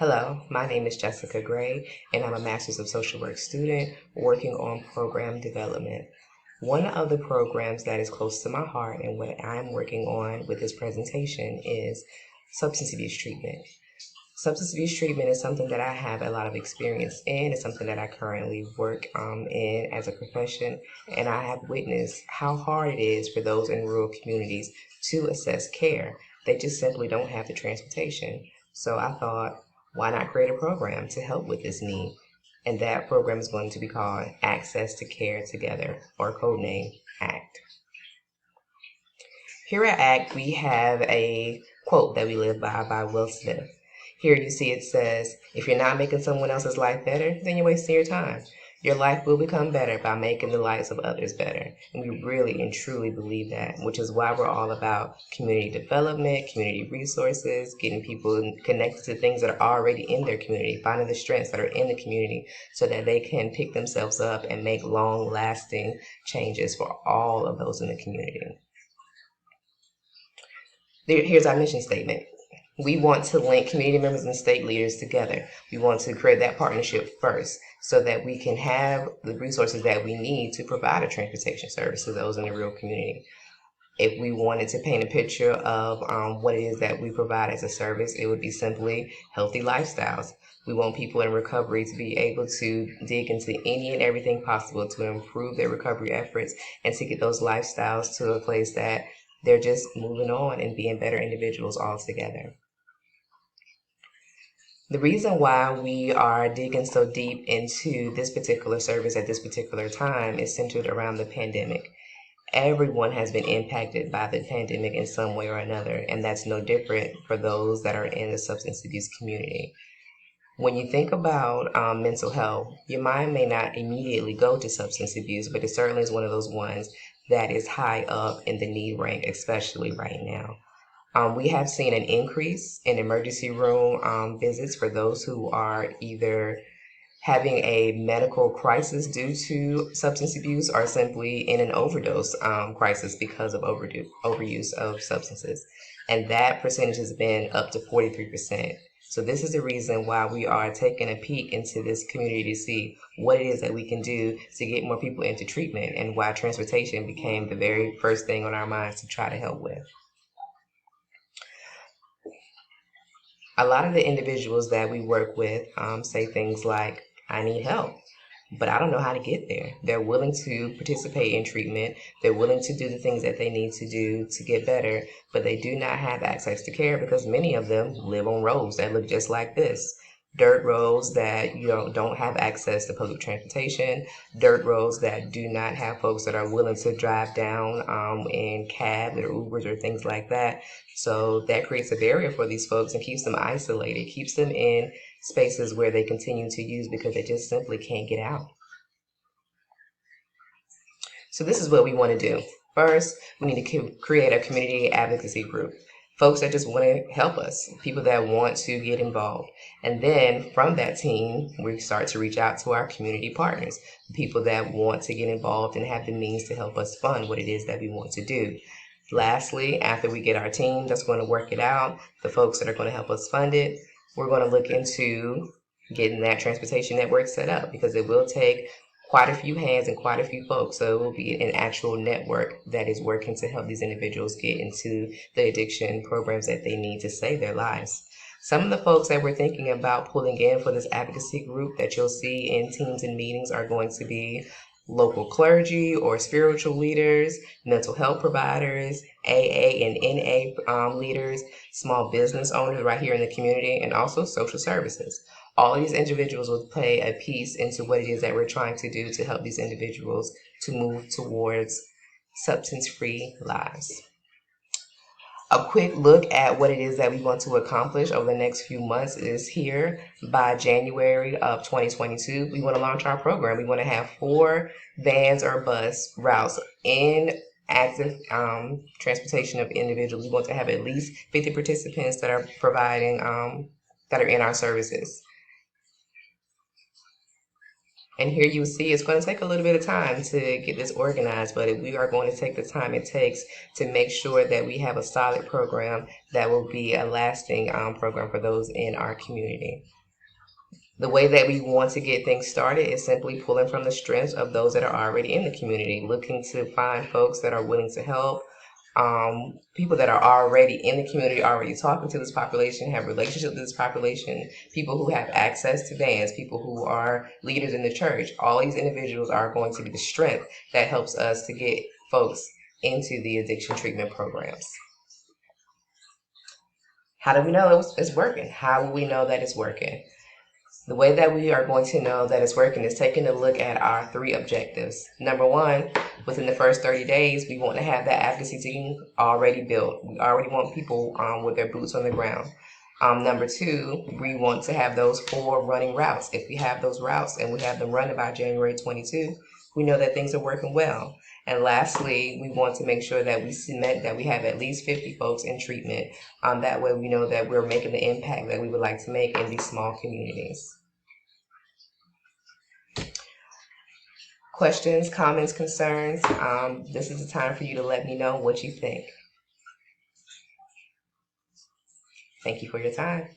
Hello, my name is Jessica Gray, and I'm a Master's of Social Work student working on program development. One of the programs that is close to my heart and what I'm working on with this presentation is substance abuse treatment. Substance abuse treatment is something that I have a lot of experience in. It's something that I currently work in as a profession, and I have witnessed how hard it is for those in rural communities to access care. They just simply don't have the transportation. So I thought, why not create a program to help with this need? And that program is going to be called Access to Care Together, or codename ACT. Here at ACT, we have a quote that we live by Will Smith. Here you see it says, if you're not making someone else's life better, then you're wasting your time. Your life will become better by making the lives of others better. And we really and truly believe that, which is why we're all about community development, community resources, getting people connected to things that are already in their community, finding the strengths that are in the community so that they can pick themselves up and make long-lasting changes for all of those in the community. Here's our mission statement. We want to link community members and state leaders together. We want to create that partnership first so that we can have the resources that we need to provide a transportation service to those in the rural community. If we wanted to paint a picture of what it is that we provide as a service, it would be simply healthy lifestyles. We want people in recovery to be able to dig into any and everything possible to improve their recovery efforts and to get those lifestyles to a place that they're just moving on and being better individuals altogether. The reason why we are digging so deep into this particular service at this particular time is centered around the pandemic. Everyone has been impacted by the pandemic in some way or another, and that's no different for those that are in the substance abuse community. When you think about mental health, your mind may not immediately go to substance abuse, but it certainly is one of those ones that is high up in the need rank, especially right now. We have seen an increase in emergency room visits for those who are either having a medical crisis due to substance abuse or simply in an overdose crisis because of overuse of substances. And that percentage has been up to 43%. So this is the reason why we are taking a peek into this community to see what it is that we can do to get more people into treatment and why transportation became the very first thing on our minds to try to help with. A lot of the individuals that we work with say things like, I need help, but I don't know how to get there. They're willing to participate in treatment. They're willing to do the things that they need to do to get better, but they do not have access to care because many of them live on roads that look just like this. Dirt roads that don't have access to public transportation, dirt roads that do not have folks that are willing to drive down in cabs or Ubers or things like that. So that creates a barrier for these folks and keeps them isolated, keeps them in spaces where they continue to use because they just simply can't get out. So this is what we want to do. First, we need to create a community advocacy group. Folks that just want to help us, people that want to get involved. And then from that team, we start to reach out to our community partners, people that want to get involved and have the means to help us fund what it is that we want to do. Lastly, after we get our team that's going to work it out, the folks that are going to help us fund it, we're going to look into getting that transportation network set up because it will take quite a few hands and quite a few folks. So it will be an actual network that is working to help these individuals get into the addiction programs that they need to save their lives. Some of the folks that we're thinking about pulling in for this advocacy group that you'll see in teams and meetings are going to be local clergy or spiritual leaders, mental health providers, AA and NA leaders, small business owners right here in the community, and also social services. All of these individuals will play a piece into what it is that we're trying to do to help these individuals to move towards substance-free lives. A quick look at what it is that we want to accomplish over the next few months is here. By January of 2022, we want to launch our program. We want to have 4 vans or bus routes in active transportation of individuals. We want to have at least 50 participants that are providing, that are in our services. And here you see it's going to take a little bit of time to get this organized, but we are going to take the time it takes to make sure that we have a solid program that will be a lasting program for those in our community. The way that we want to get things started is simply pulling from the strengths of those that are already in the community, looking to find folks that are willing to help, people that are already in the community, already talking to this population, have relationships with this population, people who have access to vans, people who are leaders in the church. All these individuals are going to be the strength that helps us to get folks into the addiction treatment programs. How do we know it's working? How will we know that it's working? The way that we are going to know that it's working is taking a look at our 3 objectives. Number 1, within the first 30 days, we want to have that advocacy team already built. We already want people with their boots on the ground. Number 2, we want to have those 4 running routes. If we have those routes and we have them running by January 22, we know that things are working well. And lastly, we want to make sure that we cement that we have at least 50 folks in treatment. That way we know that we're making the impact that we would like to make in these small communities. Questions, comments, concerns? This is the time for you to let me know what you think. Thank you for your time.